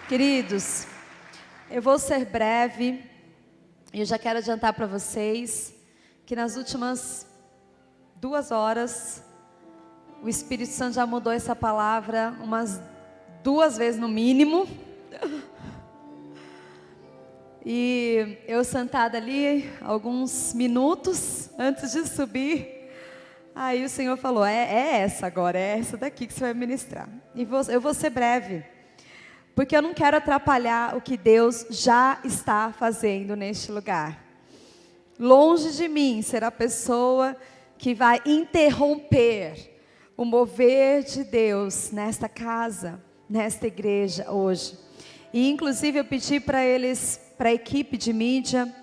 Queridos, eu vou ser breve e eu já quero adiantar para vocês que nas últimas 2 horas o Espírito Santo já mudou essa palavra umas 2 vezes no mínimo. E eu sentada ali alguns minutos antes de subir, aí o Senhor falou, é essa agora, é essa daqui que você vai ministrar. E eu vou ser breve, porque eu não quero atrapalhar o que Deus já está fazendo neste lugar. Longe de mim ser a pessoa que vai interromper o mover de Deus nesta casa, nesta igreja hoje. E inclusive eu pedi para a equipe de mídia,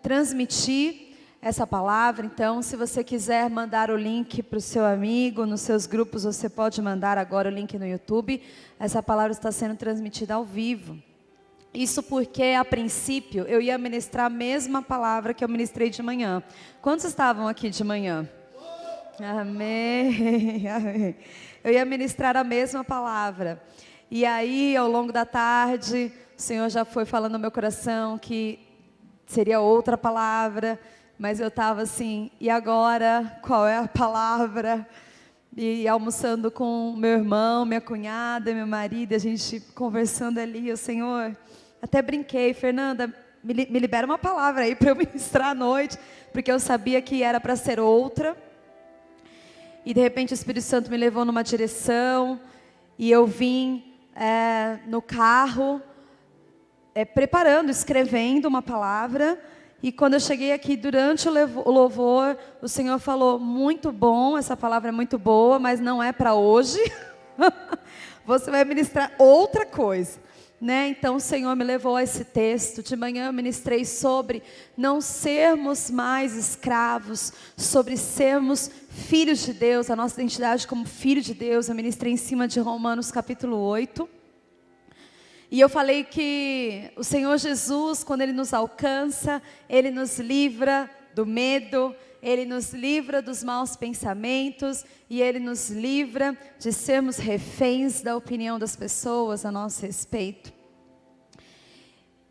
transmitir essa palavra. Então, se você quiser mandar o link para o seu amigo, nos seus grupos, você pode mandar agora o link no YouTube. Essa palavra está sendo transmitida ao vivo. Isso porque, a princípio, eu ia ministrar a mesma palavra que eu ministrei de manhã. Quantos estavam aqui de manhã? Amém, amém. Eu ia ministrar a mesma palavra. E aí, ao longo da tarde, o Senhor já foi falando no meu coração que seria outra palavra, mas eu estava assim, e agora, qual é a palavra? E almoçando com meu irmão, minha cunhada, meu marido, a gente conversando ali, o Senhor, até brinquei, Fernanda, me libera uma palavra aí para eu ministrar à noite, porque eu sabia que era para ser outra, e de repente o Espírito Santo me levou numa direção, e eu vim no carro, preparando, escrevendo uma palavra, e quando eu cheguei aqui durante o louvor, o Senhor falou, muito bom, essa palavra é muito boa, mas não é para hoje, você vai ministrar outra coisa, né? Então o Senhor me levou a esse texto. De manhã eu ministrei sobre não sermos mais escravos, sobre sermos filhos de Deus, a nossa identidade como filho de Deus. Eu ministrei em cima de Romanos capítulo 8, e eu falei que o Senhor Jesus, quando Ele nos alcança, Ele nos livra do medo, Ele nos livra dos maus pensamentos, e Ele nos livra de sermos reféns da opinião das pessoas a nosso respeito.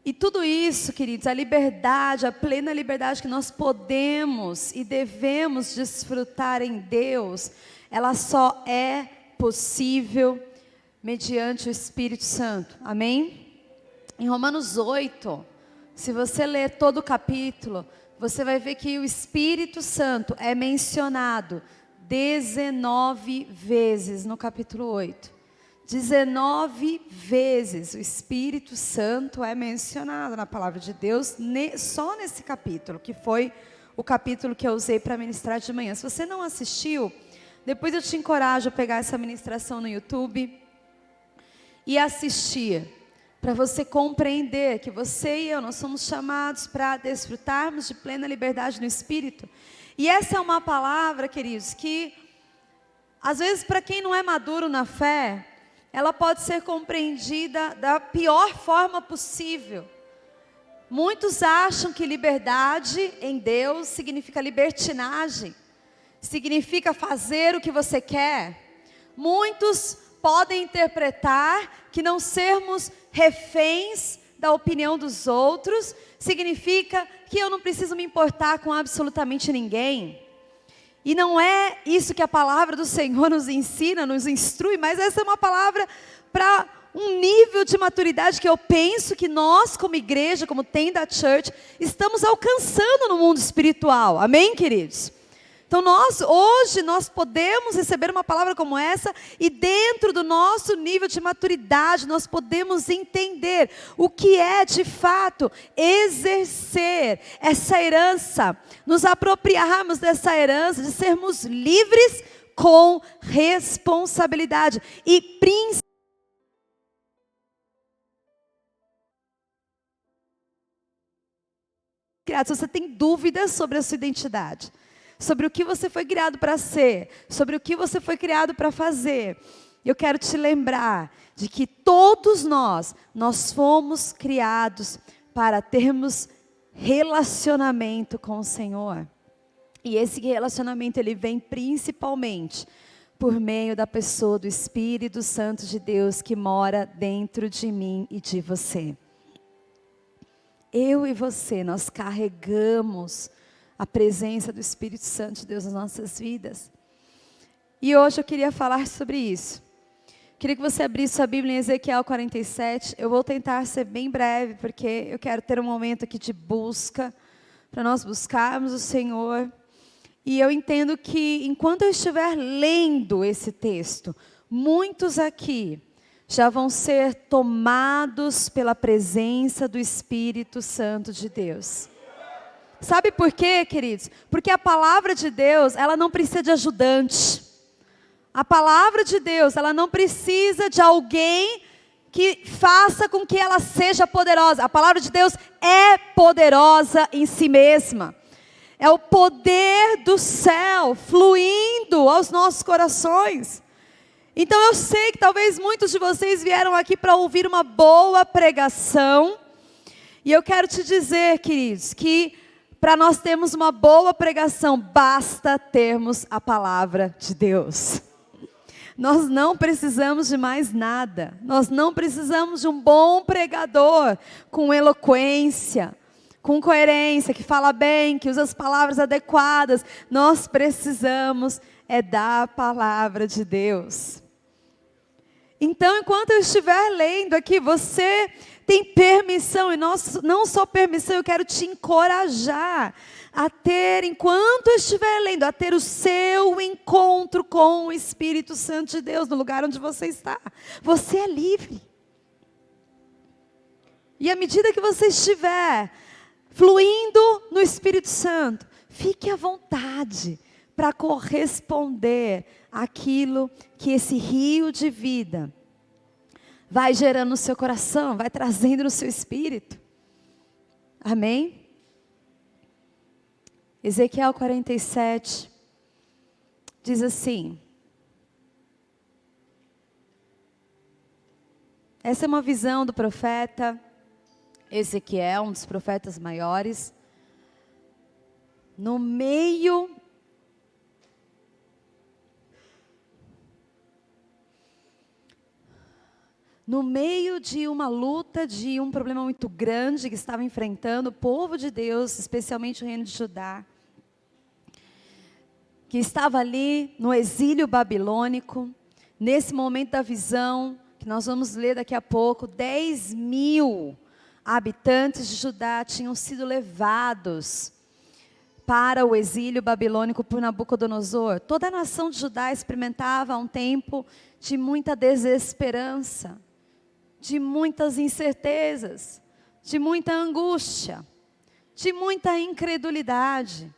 E tudo isso, queridos, a liberdade, a plena liberdade que nós podemos e devemos desfrutar em Deus, ela só é possível mediante o Espírito Santo, amém? Em Romanos 8, se você ler todo o capítulo, você vai ver que o Espírito Santo é mencionado 19 vezes no capítulo 8. 19 vezes o Espírito Santo é mencionado na palavra de Deus, só nesse capítulo, que foi o capítulo que eu usei para ministrar de manhã. Se você não assistiu, depois eu te encorajo a pegar essa ministração no YouTube e assistir, para você compreender que você e eu, nós somos chamados para desfrutarmos de plena liberdade no Espírito. E essa é uma palavra, queridos, que às vezes para quem não é maduro na fé, ela pode ser compreendida da pior forma possível. Muitos acham que liberdade em Deus significa libertinagem, significa fazer o que você quer. Muitos podem interpretar que não sermos reféns da opinião dos outros significa que eu não preciso me importar com absolutamente ninguém. E não é isso que a palavra do Senhor nos ensina, nos instrui, mas essa é uma palavra para um nível de maturidade que eu penso que nós, como igreja, como Tenda Church, estamos alcançando no mundo espiritual. Amém, queridos? Então hoje nós podemos receber uma palavra como essa, e dentro do nosso nível de maturidade, nós podemos entender o que é de fato exercer essa herança, nos apropriarmos dessa herança, de sermos livres com responsabilidade e principalmente. Se você tem dúvidas sobre a sua identidade, sobre o que você foi criado para ser, sobre o que você foi criado para fazer, eu quero te lembrar de que todos nós fomos criados para termos relacionamento com o Senhor. E esse relacionamento, ele vem principalmente por meio da pessoa do Espírito Santo de Deus que mora dentro de mim e de você. Eu e você, nós carregamos a presença do Espírito Santo de Deus nas nossas vidas. E hoje eu queria falar sobre isso. Queria que você abrisse sua Bíblia em Ezequiel 47. Eu vou tentar ser bem breve, porque eu quero ter um momento aqui de busca, para nós buscarmos o Senhor. E eu entendo que, enquanto eu estiver lendo esse texto, muitos aqui já vão ser tomados pela presença do Espírito Santo de Deus. Sabe por quê, queridos? Porque a palavra de Deus, ela não precisa de ajudante. A palavra de Deus, ela não precisa de alguém que faça com que ela seja poderosa. A palavra de Deus é poderosa em si mesma. É o poder do céu fluindo aos nossos corações. Então eu sei que talvez muitos de vocês vieram aqui para ouvir uma boa pregação. E eu quero te dizer, queridos, que para nós termos uma boa pregação, basta termos a palavra de Deus. Nós não precisamos de mais nada. Nós não precisamos de um bom pregador com eloquência, com coerência, que fala bem, que usa as palavras adequadas. Nós precisamos da palavra de Deus. Então, enquanto eu estiver lendo aqui, você tem permissão, e não só permissão, eu quero te encorajar a ter, enquanto eu estiver lendo, a ter o seu encontro com o Espírito Santo de Deus, no lugar onde você está. Você é livre. E à medida que você estiver fluindo no Espírito Santo, fique à vontade para corresponder àquilo que esse rio de vida vai gerando no seu coração, vai trazendo no seu espírito. Amém? Ezequiel 47 diz assim. Essa é uma visão do profeta Ezequiel, um dos profetas maiores. No meio de uma luta, de um problema muito grande que estava enfrentando o povo de Deus, especialmente o reino de Judá, que estava ali no exílio babilônico. Nesse momento da visão, que nós vamos ler daqui a pouco, 10.000 habitantes de Judá tinham sido levados para o exílio babilônico por Nabucodonosor. Toda a nação de Judá experimentava um tempo de muita desesperança, de muitas incertezas, de muita angústia, de muita incredulidade.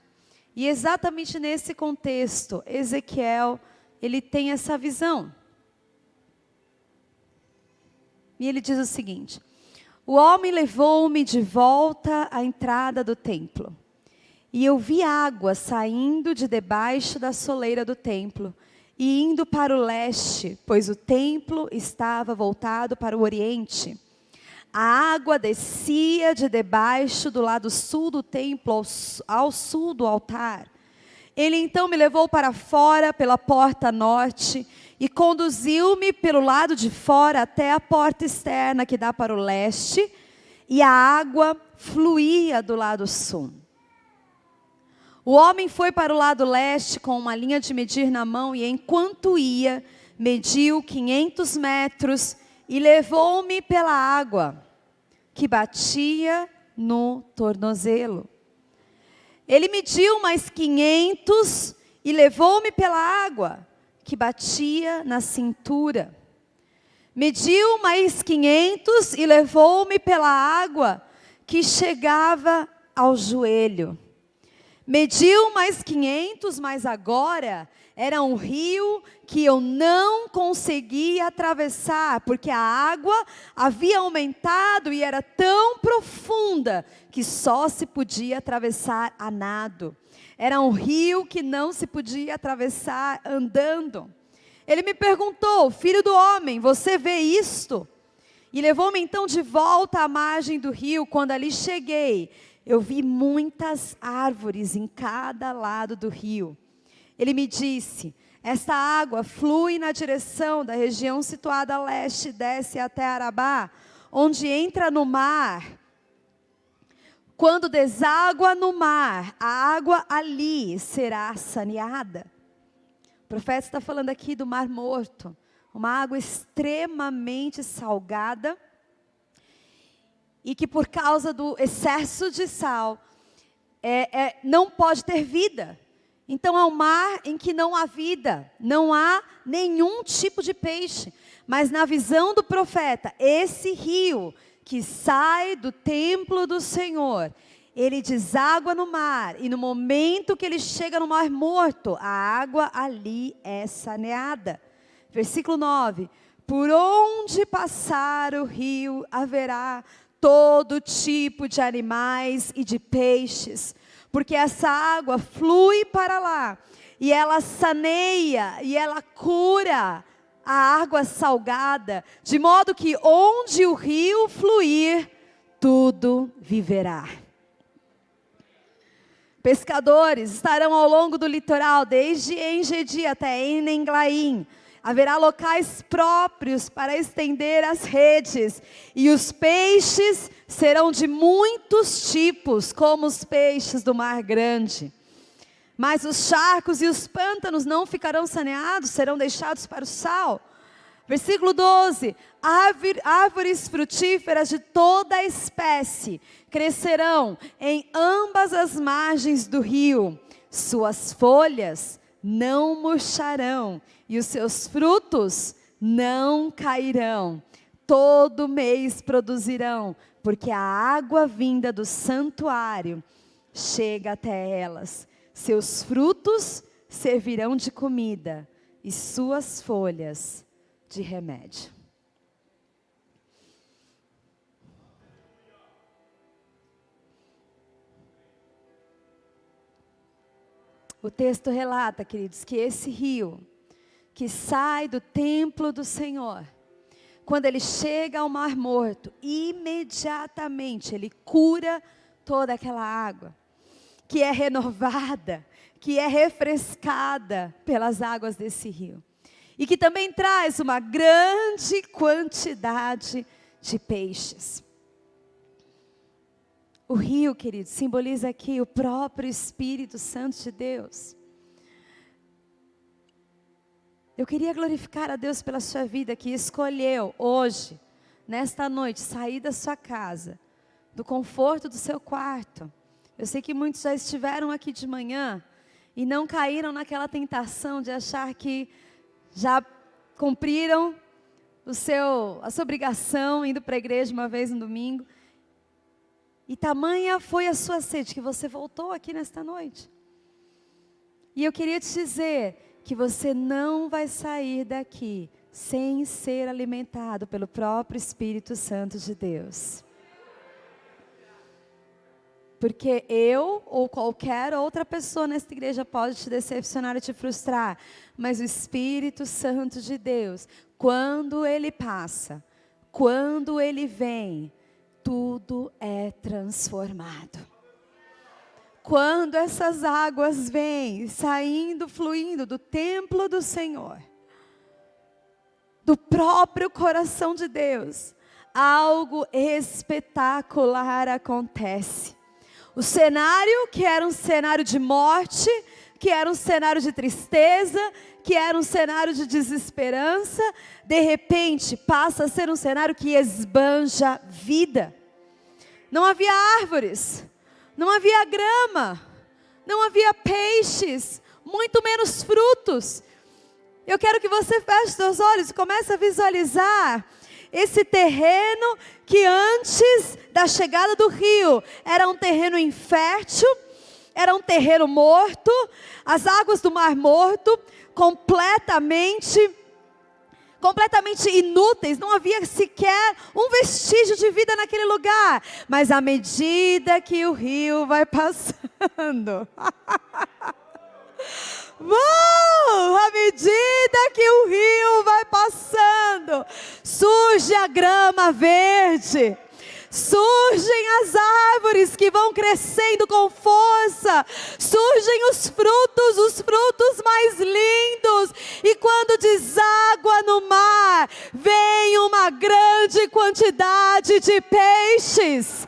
E exatamente nesse contexto, Ezequiel, ele tem essa visão. E ele diz o seguinte: o homem levou-me de volta à entrada do templo, e eu vi água saindo de debaixo da soleira do templo, e indo para o leste, pois o templo estava voltado para o oriente. A água descia de debaixo do lado sul do templo ao sul do altar. Ele então me levou para fora pela porta norte e conduziu-me pelo lado de fora até a porta externa que dá para o leste, e a água fluía do lado sul. O homem foi para o lado leste com uma linha de medir na mão, e enquanto ia, mediu 500 metros e levou-me pela água, que batia no tornozelo. Ele mediu mais 500 e levou-me pela água, que batia na cintura. Mediu mais 500 e levou-me pela água, que chegava ao joelho. Mediu mais 500, mas agora era um rio que eu não conseguia atravessar, porque a água havia aumentado e era tão profunda que só se podia atravessar a nado. Era um rio que não se podia atravessar andando. Ele me perguntou: filho do homem, você vê isto? E levou-me então de volta à margem do rio. Quando ali cheguei, eu vi muitas árvores em cada lado do rio. Ele me disse: Esta água flui na direção da região situada a leste, desce até Arabá, onde entra no mar. Quando deságua no mar, a água ali será saneada. O profeta está falando aqui do Mar Morto, uma água extremamente salgada, e que por causa do excesso de sal, não pode ter vida. Então é um mar em que não há vida, não há nenhum tipo de peixe. Mas na visão do profeta, esse rio que sai do templo do Senhor, ele deságua no mar, e no momento que ele chega no Mar Morto, a água ali é saneada. Versículo 9: por onde passar o rio haverá todo tipo de animais e de peixes, porque essa água flui para lá, e ela saneia, e ela cura a água salgada, de modo que onde o rio fluir, tudo viverá. Pescadores estarão ao longo do litoral, desde En-Gedi até En-Eglaim. Haverá locais próprios para estender as redes, e os peixes serão de muitos tipos, como os peixes do mar grande. Mas os charcos e os pântanos não ficarão saneados, serão deixados para o sal. Versículo 12: árvores frutíferas de toda a espécie crescerão em ambas as margens do rio, suas folhas não murcharão, e os seus frutos não cairão. Todo mês produzirão, porque a água vinda do santuário chega até elas. Seus frutos servirão de comida, e suas folhas de remédio. O texto relata, queridos, que esse rio que sai do templo do Senhor, quando ele chega ao Mar Morto, imediatamente ele cura toda aquela água, que é renovada, que é refrescada pelas águas desse rio, e que também traz uma grande quantidade de peixes. O rio, querido, simboliza aqui o próprio Espírito Santo de Deus. Eu queria glorificar a Deus pela sua vida, que escolheu hoje, nesta noite, sair da sua casa, do conforto do seu quarto. Eu sei que muitos já estiveram aqui de manhã e não caíram naquela tentação de achar que já cumpriram a sua obrigação indo para a igreja uma vez no domingo. E tamanha foi a sua sede que você voltou aqui nesta noite. E eu queria te dizer que você não vai sair daqui sem ser alimentado pelo próprio Espírito Santo de Deus. Porque eu ou qualquer outra pessoa nesta igreja pode te decepcionar e te frustrar, mas o Espírito Santo de Deus, quando ele passa, quando ele vem, tudo é transformado. Quando essas águas vêm, saindo, fluindo do templo do Senhor, do próprio coração de Deus, algo espetacular acontece. O cenário, que era um cenário de morte, que era um cenário de tristeza, que era um cenário de desesperança, de repente passa a ser um cenário que esbanja vida. Não havia árvores, não havia grama, não havia peixes, muito menos frutos. Eu quero que você feche seus olhos e comece a visualizar esse terreno que antes da chegada do rio era um terreno infértil, era um terreno morto, as águas do Mar Morto completamente inúteis, não havia sequer um vestígio de vida naquele lugar. Mas à medida que o rio vai passando, à medida que o rio vai passando, surge a grama verde, Surgem as árvores que vão crescendo com força. Surgem os frutos mais lindos. E quando deságua no mar, vem uma grande quantidade de peixes.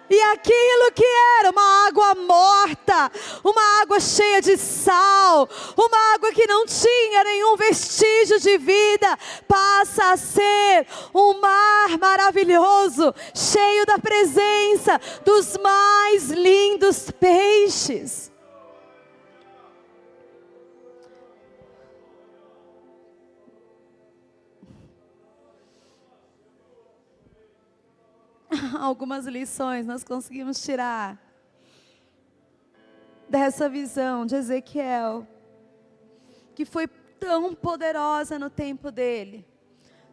E aquilo que era uma água morta, uma água cheia de sal, uma água que não tinha nenhum vestígio de vida, passa a ser um mar maravilhoso, cheio da presença dos mais lindos peixes. Algumas lições nós conseguimos tirar dessa visão de Ezequiel, que foi tão poderosa no tempo dele,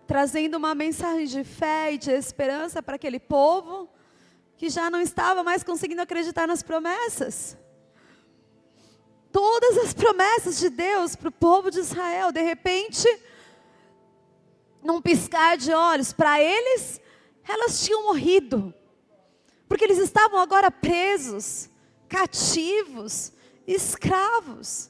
trazendo uma mensagem de fé e de esperança para aquele povo que já não estava mais conseguindo acreditar nas promessas. Todas as promessas de Deus para o povo de Israel, de repente, num piscar de olhos, para eles, elas tinham morrido, porque eles estavam agora presos, cativos, escravos.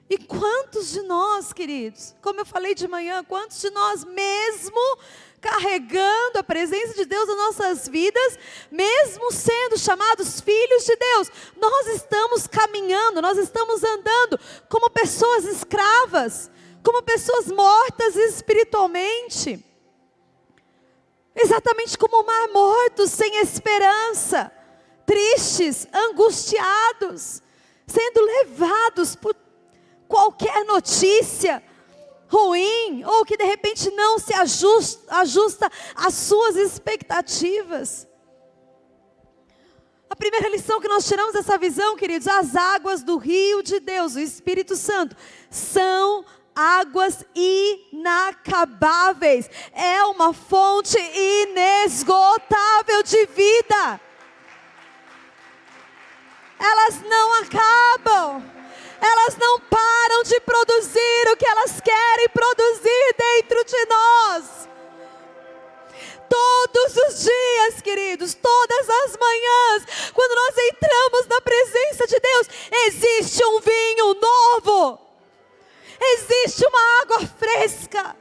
E quantos de nós, queridos, como eu falei de manhã, quantos de nós mesmo carregando a presença de Deus nas nossas vidas, mesmo sendo chamados filhos de Deus, nós estamos caminhando, nós estamos andando como pessoas escravas, como pessoas mortas espiritualmente. Exatamente como o mar morto, sem esperança, tristes, angustiados, sendo levados por qualquer notícia ruim, ou que de repente não se ajusta às suas expectativas. A primeira lição que nós tiramos dessa visão, queridos, as águas do rio de Deus, o Espírito Santo, são águas inacabáveis, é uma fonte inesgotável de vida. Elas não acabam, elas não param de produzir o que elas querem produzir dentro de nós. Todos os dias, queridos, todas as manhãs, quando nós entramos na presença de Deus, existe um vinho novo. Existe uma água fresca.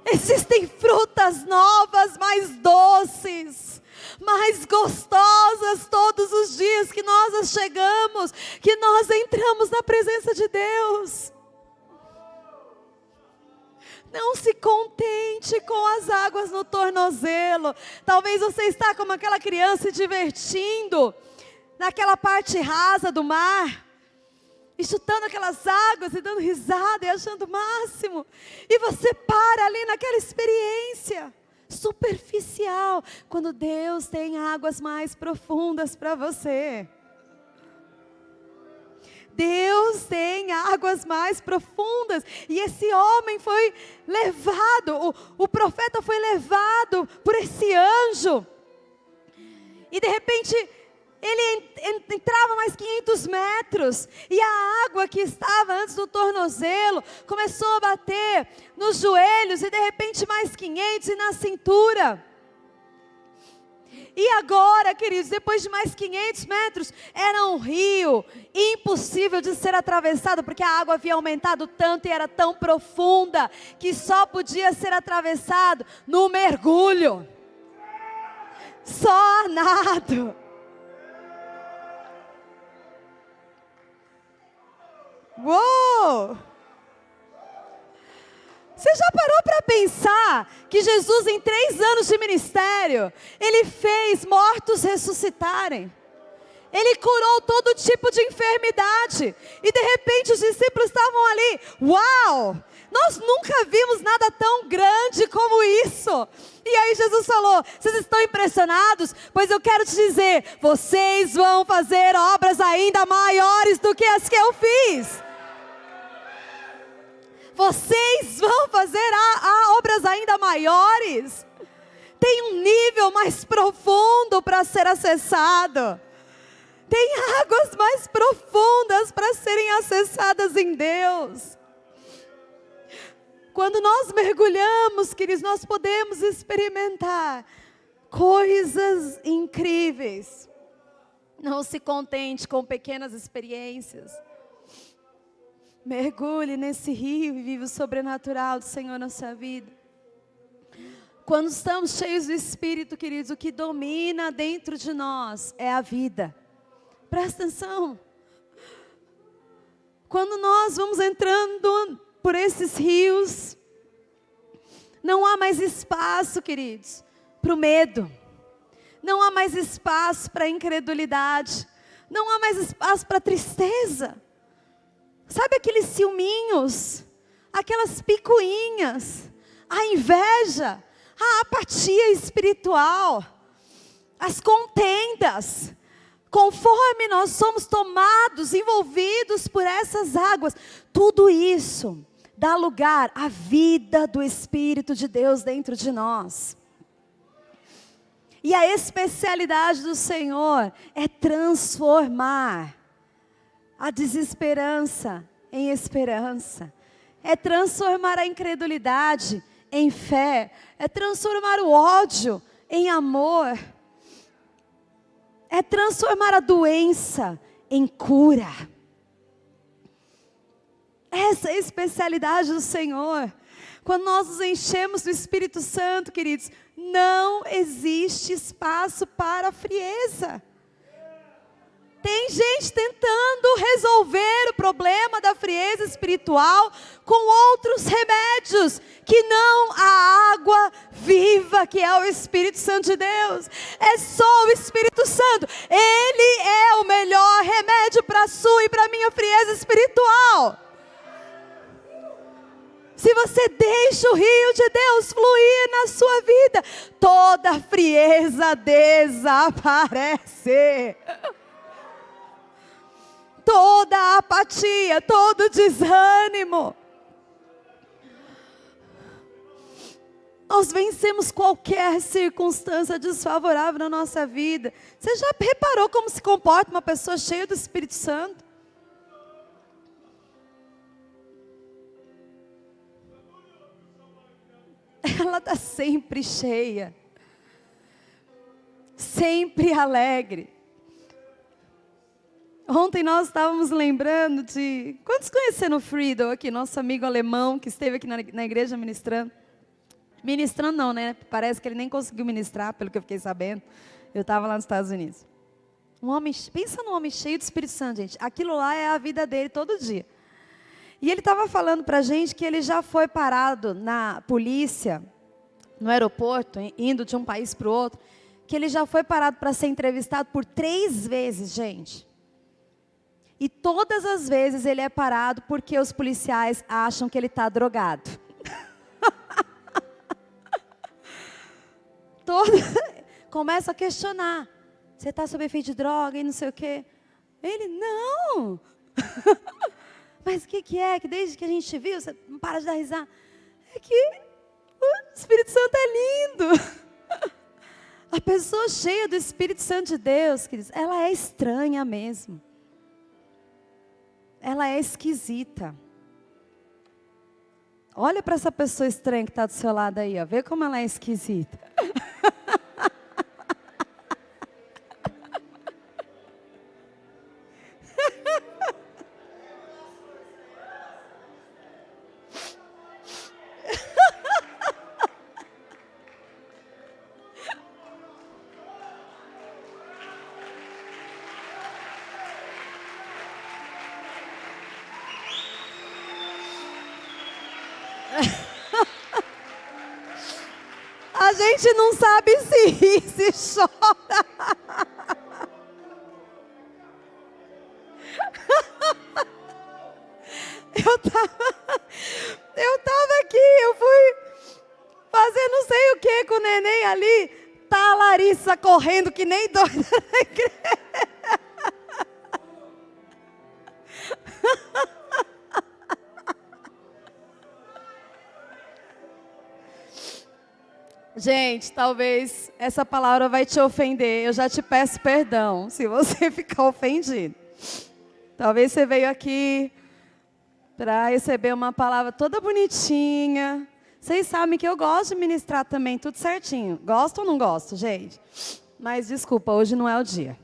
Existem frutas novas, mais doces, mais gostosas todos os dias que nós chegamos, que nós entramos na presença de Deus. Não se contente com as águas no tornozelo. Talvez você está como aquela criança se divertindo naquela parte rasa do mar, e chutando aquelas águas e dando risada e achando o máximo. E você para ali naquela experiência superficial, quando Deus tem águas mais profundas para você. Deus tem águas mais profundas. E esse homem foi levado, o profeta foi levado por esse anjo. E de repente ele entrava mais 500 metros, e a água que estava antes do tornozelo, começou a bater nos joelhos, e de repente mais 500 e na cintura. E agora, queridos, depois de mais 500 metros, era um rio impossível de ser atravessado, porque a água havia aumentado tanto e era tão profunda, que só podia ser atravessado no mergulho. Só a nado. Uou! Você já parou para pensar que Jesus, em 3 anos de ministério, Ele fez mortos ressuscitarem? Ele curou todo tipo de enfermidade. E de repente os discípulos estavam ali. Uau! Nós nunca vimos nada tão grande como isso. E aí Jesus falou: vocês estão impressionados? Pois eu quero te dizer, vocês vão fazer obras ainda maiores do que as que eu fiz. Vocês vão fazer obras ainda maiores. Tem um nível mais profundo para ser acessado. Tem águas mais profundas para serem acessadas em Deus. Quando nós mergulhamos, queridos, nós podemos experimentar coisas incríveis. Não se contente com pequenas experiências. Mergulhe nesse rio e vive o sobrenatural do Senhor na sua vida. Quando estamos cheios do Espírito, queridos, o que domina dentro de nós é a vida. Presta atenção. Quando nós vamos entrando por esses rios, não há mais espaço, queridos, para o medo. Não há mais espaço para a incredulidade. Não há mais espaço para a tristeza. Sabe aqueles ciúminhos, aquelas picuinhas, a inveja, a apatia espiritual, as contendas. Conforme nós somos tomados, envolvidos por essas águas, tudo isso dá lugar à vida do Espírito de Deus dentro de nós. E a especialidade do Senhor é transformar a desesperança em esperança. É transformar a incredulidade em fé. É transformar o ódio em amor. É transformar a doença em cura. Essa é a especialidade do Senhor. Quando nós nos enchemos do Espírito Santo, queridos, não existe espaço para frieza. Tem gente tentando resolver o problema da frieza espiritual com outros remédios, que não a água viva, que é o Espírito Santo de Deus. É só o Espírito Santo. Ele é o melhor remédio para a sua e para a minha frieza espiritual. Se você deixa o rio de Deus fluir na sua vida, toda frieza desaparece. Toda a apatia, todo o desânimo. Nós vencemos qualquer circunstância desfavorável na nossa vida. Você já reparou como se comporta uma pessoa cheia do Espírito Santo? Ela está sempre cheia, sempre alegre. Ontem nós estávamos lembrando de... Quantos conheceram o Friedel aqui, nosso amigo alemão, que esteve aqui na igreja ministrando? Ministrando não, né? Parece que ele nem conseguiu ministrar, pelo que eu fiquei sabendo. Eu estava lá nos Estados Unidos. Pensa num homem cheio do Espírito Santo, gente. Aquilo lá é a vida dele todo dia. E ele estava falando para a gente que ele já foi parado na polícia, no aeroporto, indo de um país para o outro, que ele já foi parado para ser entrevistado por 3 vezes, gente. E todas as vezes ele é parado porque os policiais acham que ele está drogado. Começa a questionar. Você está sob efeito de droga e não sei o quê. Ele, não. Mas o que é? Que desde que a gente viu, você não para de dar risada. É que o Espírito Santo é lindo. A pessoa cheia do Espírito Santo de Deus, queridos, ela é estranha mesmo. Ela é esquisita. Olha para essa pessoa estranha que está do seu lado aí, ó. Vê como ela é esquisita. A gente não sabe se ri, se chora. Eu tava aqui, eu fui fazer não sei o que com o neném ali. Tá a Larissa correndo que nem doida na igreja. Gente, talvez essa palavra vai te ofender. Eu já te peço perdão se você ficar ofendido. Talvez você veio aqui para receber uma palavra toda bonitinha. Vocês sabem que eu gosto de ministrar também, tudo certinho. Gosto ou não gosto, gente? Mas desculpa, hoje não é o dia.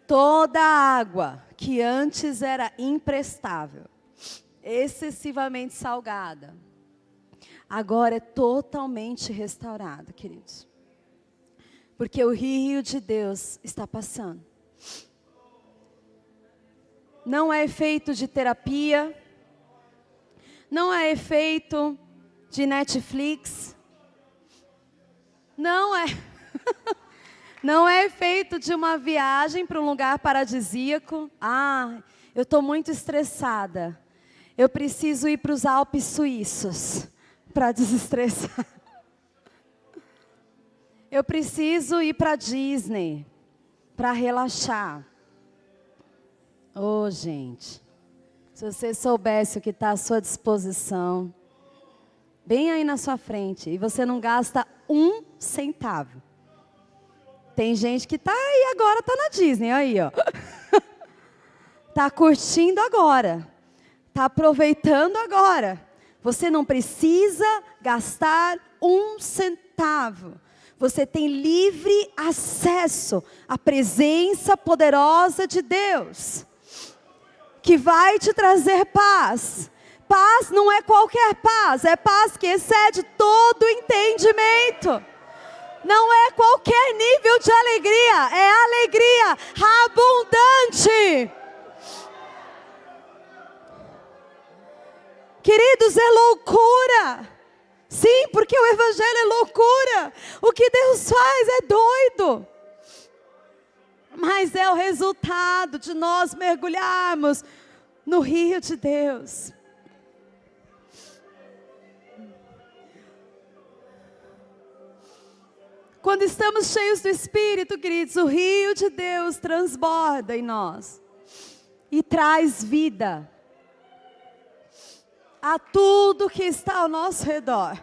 Toda água que antes era imprestável, excessivamente salgada, agora é totalmente restaurada, queridos. Porque o rio de Deus está passando. Não é efeito de terapia, não é efeito de Netflix, não é, não é efeito de uma viagem para um lugar paradisíaco. Ah, eu estou muito estressada, eu preciso ir para os Alpes suíços para desestressar. Eu preciso ir para a Disney para relaxar. Oh, gente, se você soubesse o que está à sua disposição, bem aí na sua frente, e você não gasta 1 centavo. Tem gente que está aí agora, está na Disney, aí, ó. Está curtindo agora, está aproveitando agora. Você não precisa gastar 1 centavo. Você tem livre acesso à presença poderosa de Deus, que vai te trazer paz. Paz não é qualquer paz, é paz que excede todo entendimento. Não é qualquer nível de alegria, é alegria abundante. Queridos, é loucura. Sim, porque o Evangelho é loucura. O que Deus faz é doido. Mas é o resultado de nós mergulharmos no rio de Deus. Quando estamos cheios do Espírito, queridos, o rio de Deus transborda em nós e traz vida a tudo que está ao nosso redor.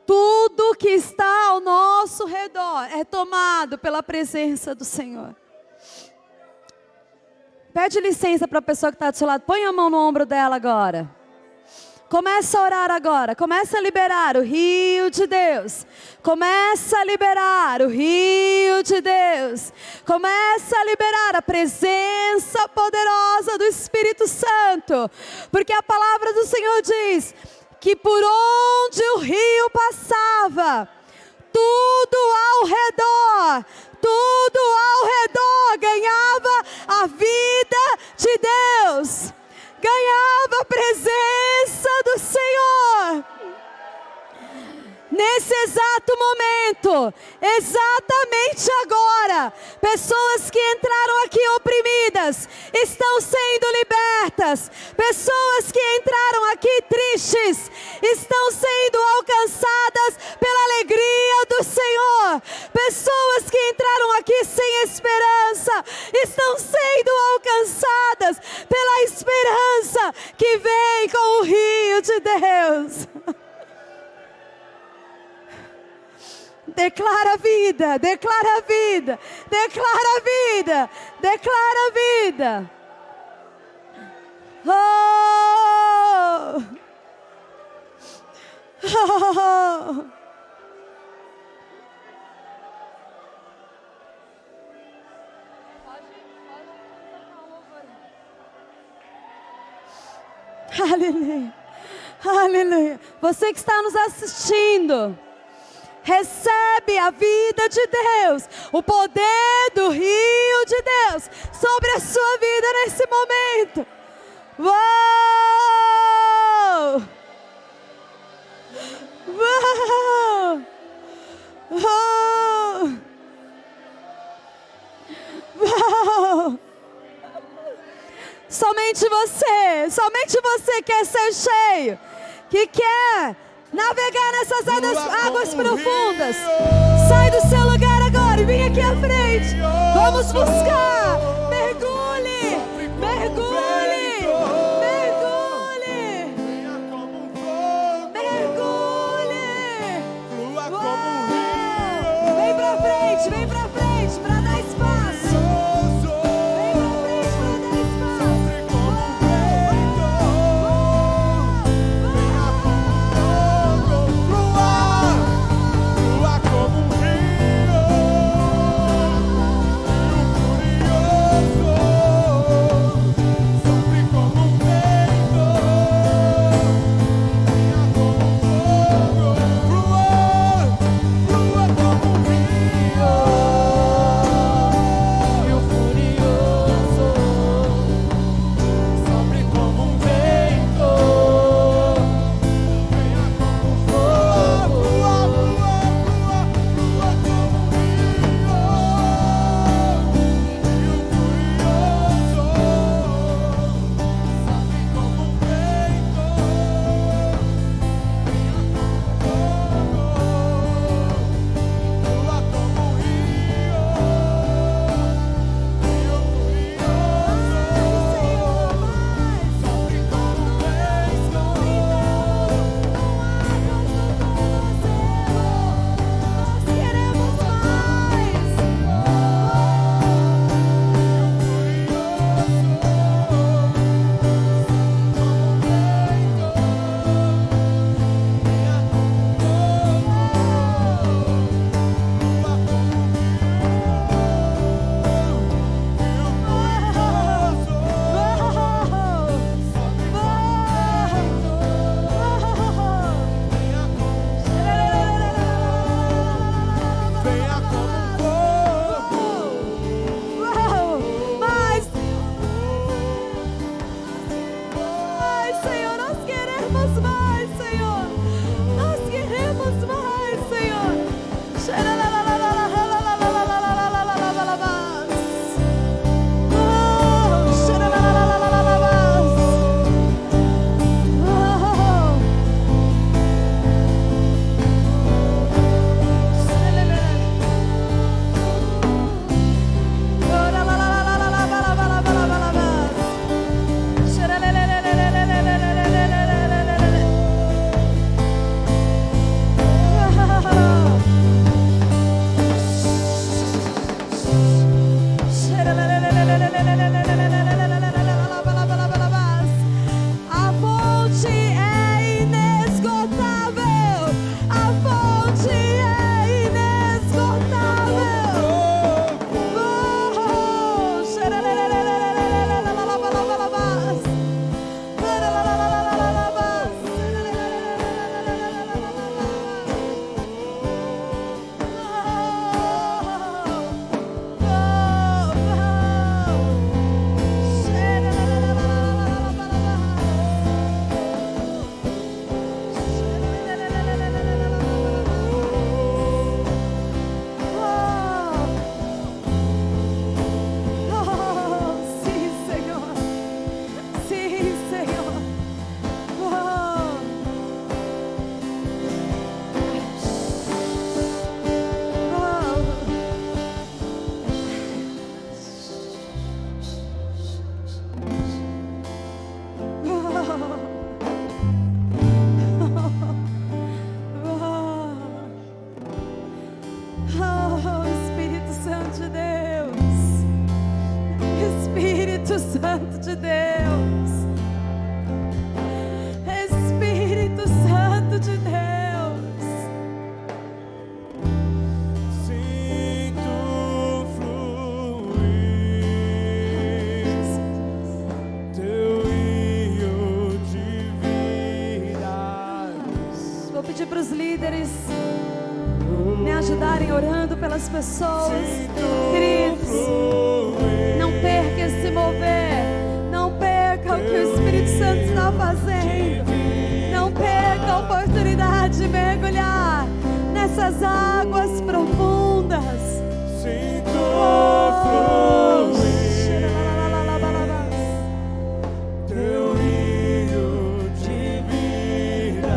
Tudo que está ao nosso redor é tomado pela presença do Senhor. Pede licença para a pessoa que está do seu lado. Põe a mão no ombro dela agora. Começa a orar agora. Começa a liberar o rio de Deus. Começa a liberar o rio de Deus. Começa a liberar a presença poderosa do Espírito Santo. Porque a palavra do Senhor diz que por onde o rio passava, tudo ao redor ganhava a vida de Deus, ganhava a presença do Senhor. Nesse exato momento, exatamente agora, pessoas que entraram aqui oprimidas estão sendo libertas. Pessoas que entraram aqui tristes estão sendo alcançadas pela alegria do Senhor. Pessoas que entraram aqui sem esperança estão sendo alcançadas pela esperança que vem com o rio de Deus. Declara a vida, declara a vida, declara a vida, declara a vida. Oh! Oh! Aleluia, aleluia. Você que está nos assistindo, recebe a vida de Deus, o poder do rio de Deus sobre a sua vida nesse momento. Uou! Uou! Uou! Uou! Somente você quer ser cheio, que quer navegar nessas águas profundas. Sai do seu lugar agora e vem aqui à frente. Vamos buscar. Mergulhe, mergulhe, mergulhe, mergulhe. Vem pra frente para dar espaço. Vem pra Santo de Deus, Espírito Santo de Deus, sinto fluir teu rio de vida. Vou pedir para os líderes me ajudarem orando pelas pessoas, queridos. Não perca esse mover, não perca o que o Espírito Santo está fazendo, não perca a oportunidade de mergulhar nessas águas profundas. Sinto fluir teu rio de vida.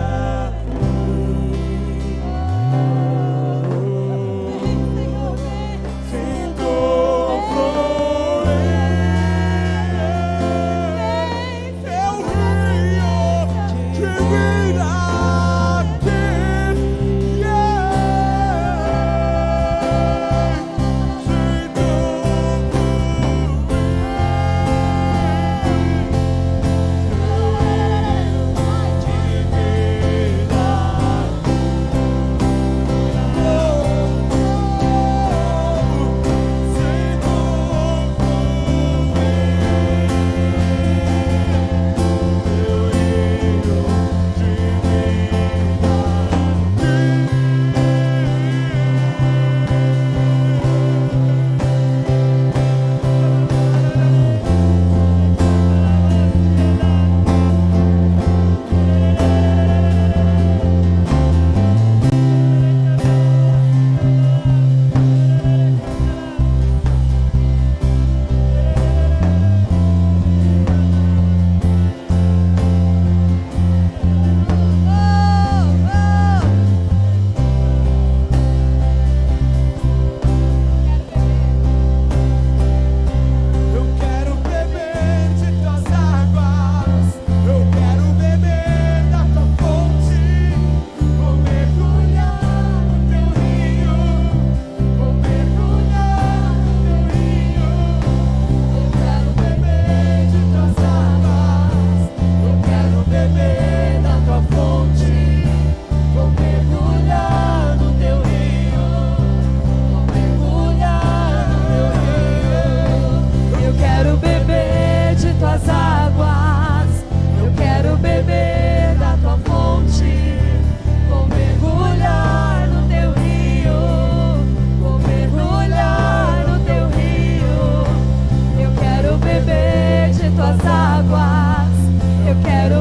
Sinto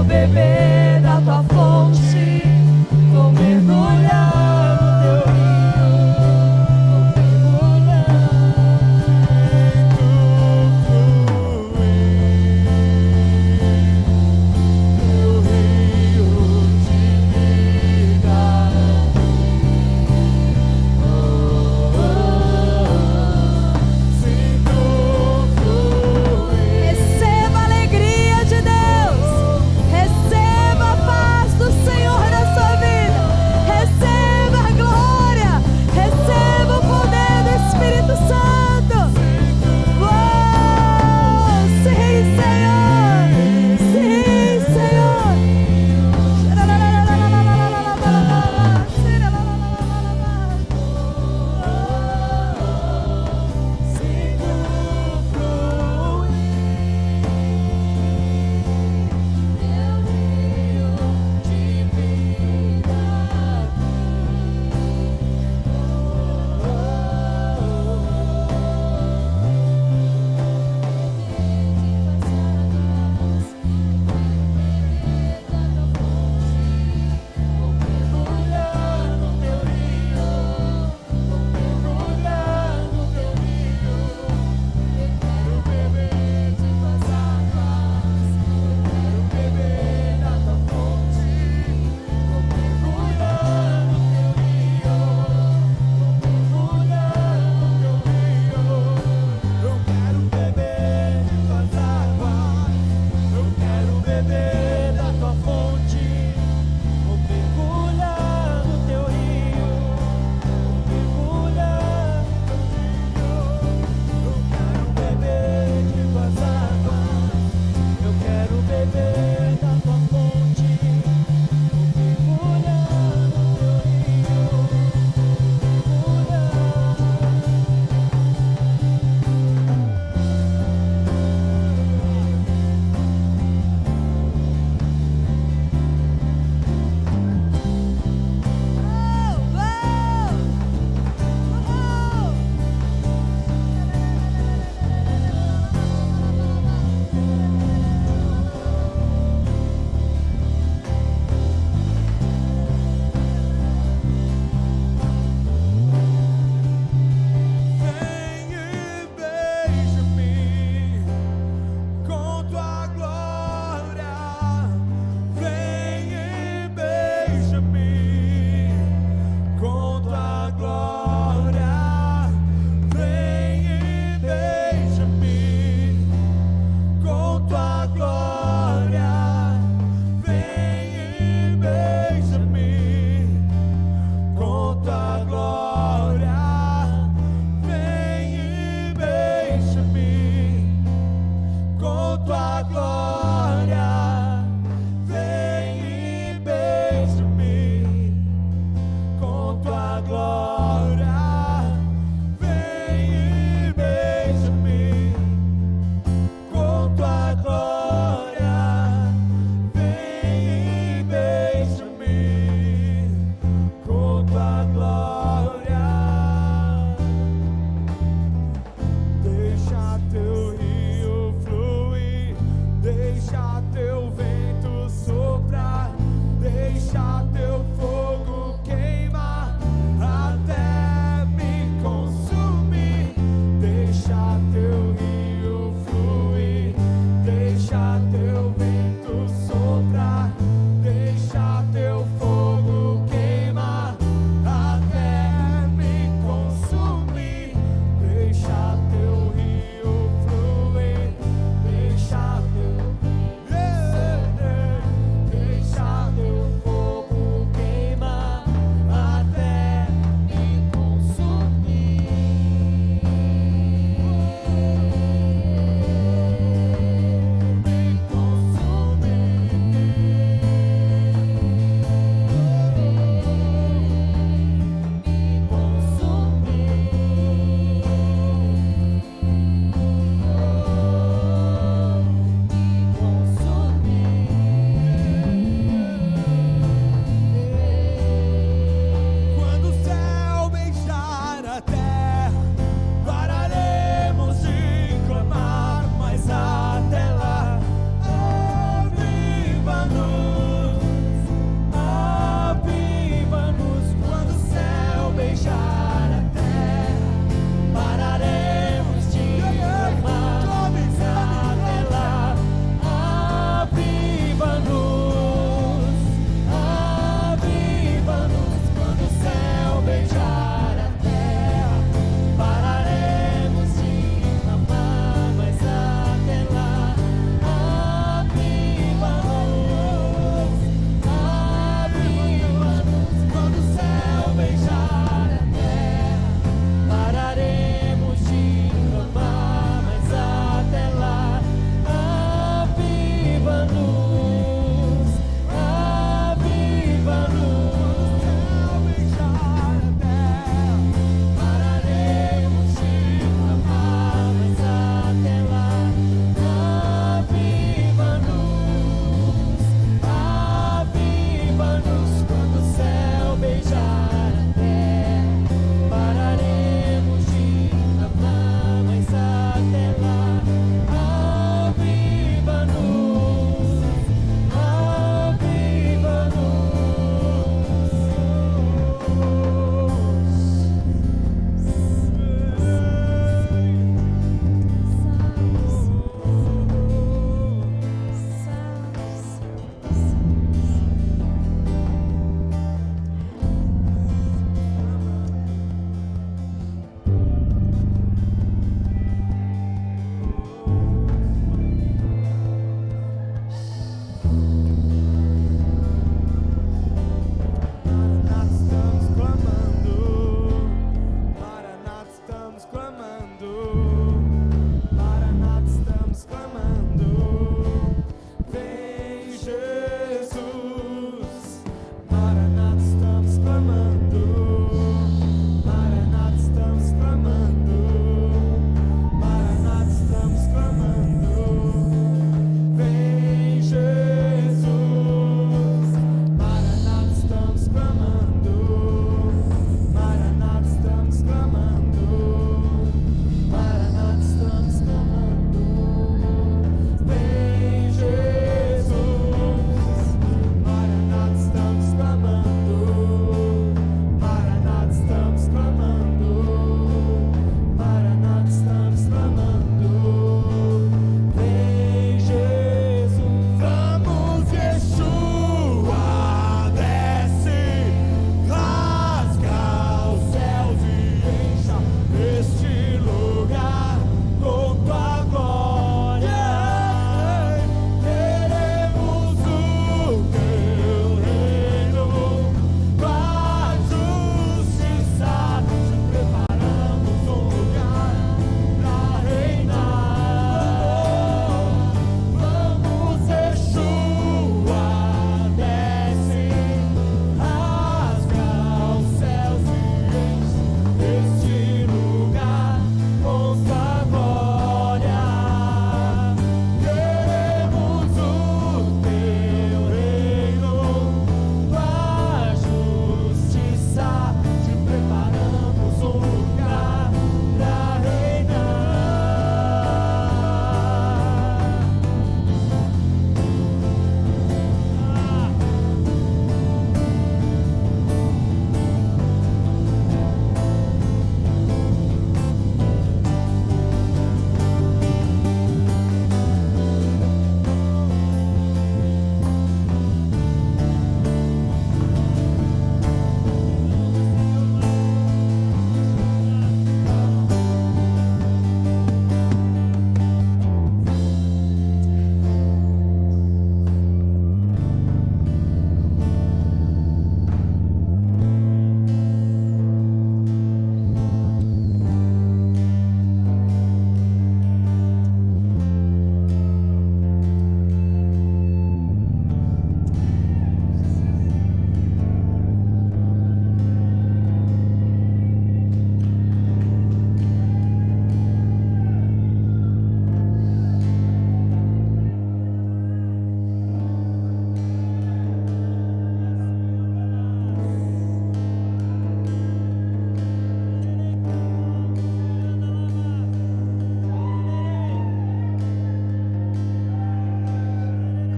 beber da da tua fonte, vou mergulhar no teu rio, vou Receba a alegria de Deus, receba a paz do Senhor na sua vida, receba a glória, receba o poder do Espírito Santo. Uou! Sim, Senhor! Sim, Senhor!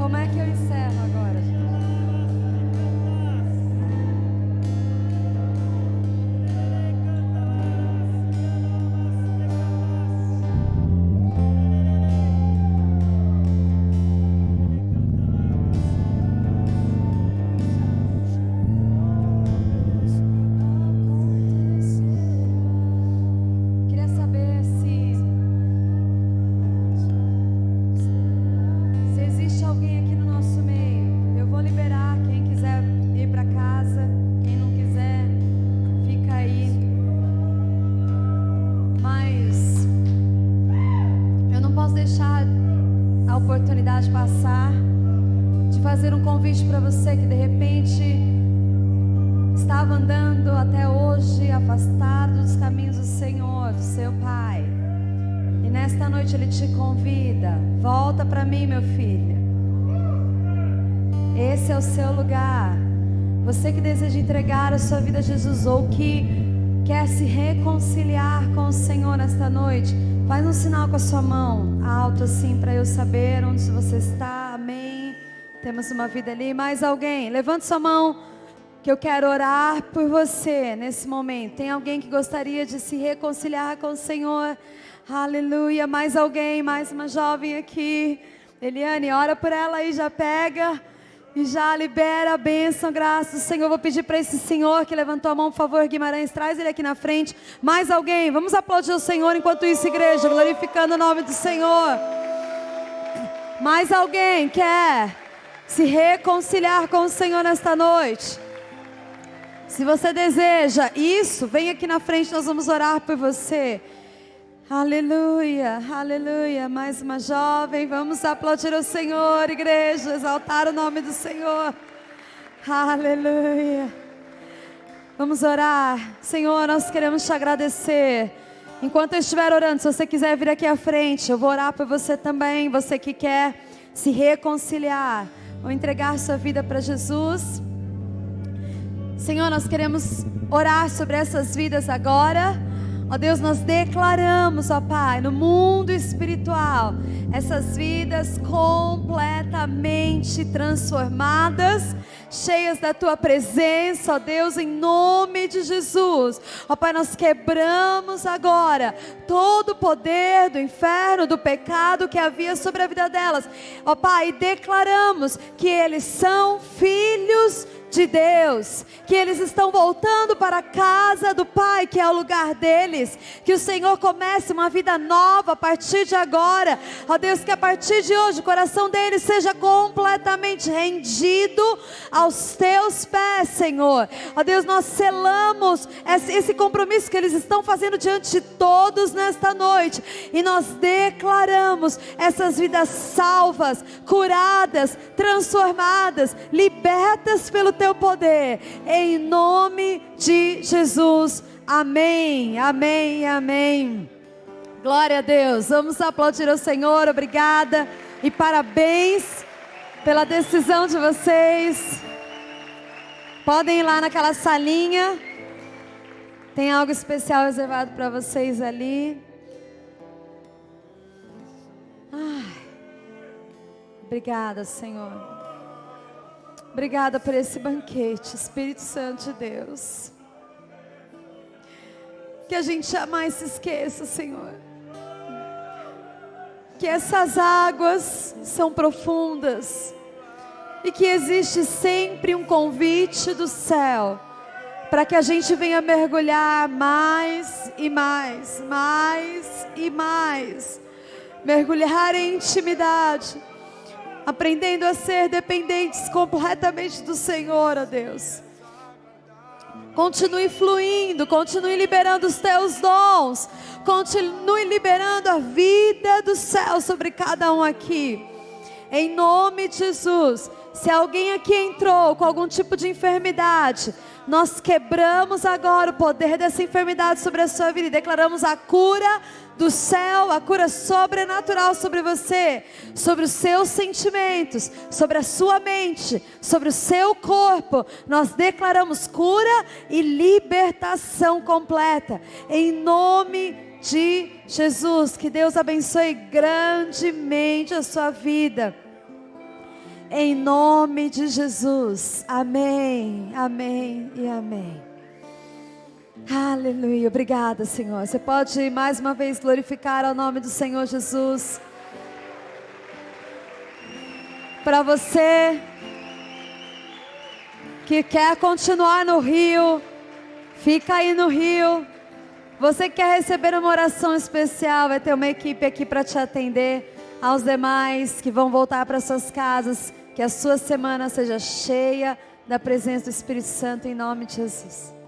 Como é que eu encerro agora, gente? Queria saber se existe alguém aqui no nosso meio. Eu vou liberar quem quiser ir para casa, quem não quiser, fica aí. Mas eu não posso deixar a oportunidade passar de fazer um convite para você que de repente estava andando até hoje afastado dos caminhos do Senhor, do seu Pai. E nesta noite Ele te convida: volta para mim, meu filho. Esse é o seu lugar. Você que deseja entregar a sua vida a Jesus, ou que quer se reconciliar com o Senhor nesta noite, faz um sinal com a sua mão alto assim, para eu saber onde você está. Amém. Temos uma vida ali. Mais alguém? Levante sua mão, que eu quero orar por você nesse momento. Tem alguém que gostaria de se reconciliar com o Senhor? Aleluia. Mais alguém? Mais uma jovem aqui. Eliane, ora por ela aí, já pega e já libera a bênção, graça do Senhor. Vou pedir para esse senhor que levantou a mão, por favor, Guimarães, traz ele aqui na frente. Mais alguém? Vamos aplaudir o Senhor enquanto isso, igreja, glorificando o nome do Senhor. Mais alguém quer se reconciliar com o Senhor nesta noite? Se você deseja isso, vem aqui na frente, nós vamos orar por você. Aleluia, aleluia. Mais uma jovem, vamos aplaudir o Senhor, igreja, exaltar o nome do Senhor. Aleluia. Vamos orar. Senhor, nós queremos te agradecer. Enquanto eu estiver orando, se você quiser vir aqui à frente, eu vou orar por você também. Você que quer se reconciliar ou entregar sua vida para Jesus. Senhor, nós queremos orar sobre essas vidas agora. Ó Deus, nós declaramos, ó Pai, no mundo espiritual, essas vidas completamente transformadas, cheias da Tua presença, ó Deus, em nome de Jesus. Ó Pai, nós quebramos agora todo o poder do inferno, do pecado que havia sobre a vida delas. Ó Pai, declaramos que eles são filhos de Deus, que eles estão voltando para a casa do Pai, que é o lugar deles. Que o Senhor comece uma vida nova a partir de agora. Ó Deus, que a partir de hoje o coração deles seja completamente rendido aos Teus pés, Senhor. Ó Deus, nós selamos esse compromisso que eles estão fazendo diante de todos nesta noite, e nós declaramos essas vidas salvas, curadas, transformadas, libertas pelo Teu poder, em nome de Jesus. Amém, amém, amém. Glória a Deus. Vamos aplaudir ao Senhor. Obrigada e parabéns pela decisão de vocês. Podem ir lá naquela salinha, tem algo especial reservado para vocês ali. Obrigada, Senhor. Obrigada por esse banquete, Espírito Santo de Deus. Que a gente jamais se esqueça, Senhor, que essas águas são profundas e que existe sempre um convite do céu para que a gente venha mergulhar mais e mais, mais e mais, mergulhar em intimidade, aprendendo a ser dependentes completamente do Senhor, ó Deus. Continue fluindo, continue liberando os Teus dons, continue liberando a vida do céu sobre cada um aqui, em nome de Jesus. Se alguém aqui entrou com algum tipo de enfermidade, nós quebramos agora o poder dessa enfermidade sobre a sua vida e declaramos a cura do céu, a cura sobrenatural sobre você, sobre os seus sentimentos, sobre a sua mente, sobre o seu corpo. Nós declaramos cura e libertação completa, em nome de Jesus. Que Deus abençoe grandemente a sua vida. Em nome de Jesus. Amém, amém e amém. Aleluia. Obrigada, Senhor. Você pode mais uma vez glorificar ao nome do Senhor Jesus. Para você que quer continuar no Rio, fica aí no Rio. Você que quer receber uma oração especial, vai ter uma equipe aqui para te atender. Aos demais que vão voltar para suas casas, que a sua semana seja cheia da presença do Espírito Santo, em nome de Jesus.